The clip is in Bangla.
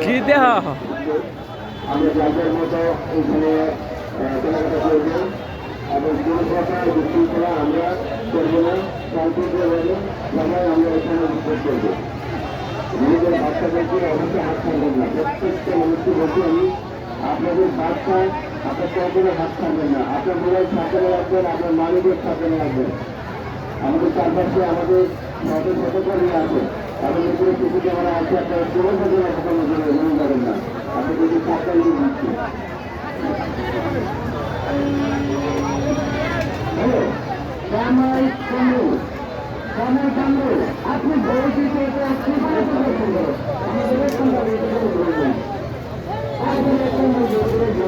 কি দেওয়া আমরা যাদের মতো এখানে কেনাকাটা করবো এবং কোনো প্রকার বিশৃঙ্খলা আমরা করবো না। শান্তিপূর্ণভাবে সবাই আমরা এখানে উপভোগ করবো। নিজেদের বাচ্চাদেরকে অবশ্যই হাত ছাড়বেন না। প্রত্যেকটা মানুষকে বলছি আমি, আপনাদের বাচ্চা আপনার কখনো হাত ছাড়বেন না। আপনার মোবাইল সাবধানে রাখবেন, আপনার মালিকের সাবধানে রাখবেন। আমাদের চারপাশে আমাদের সতর্কী আছে, এবং এগুলো কিছু ক্যামেরা আছে, আপনারা কোনো ঘটনা ঘটানোর জন্য মনে করেন না। আপনি যদি সাবধান দিচ্ছি হ্যালো জামাই চন্দ্র জামাই চন্দ্র আপনি ভোট দিতে আমাদের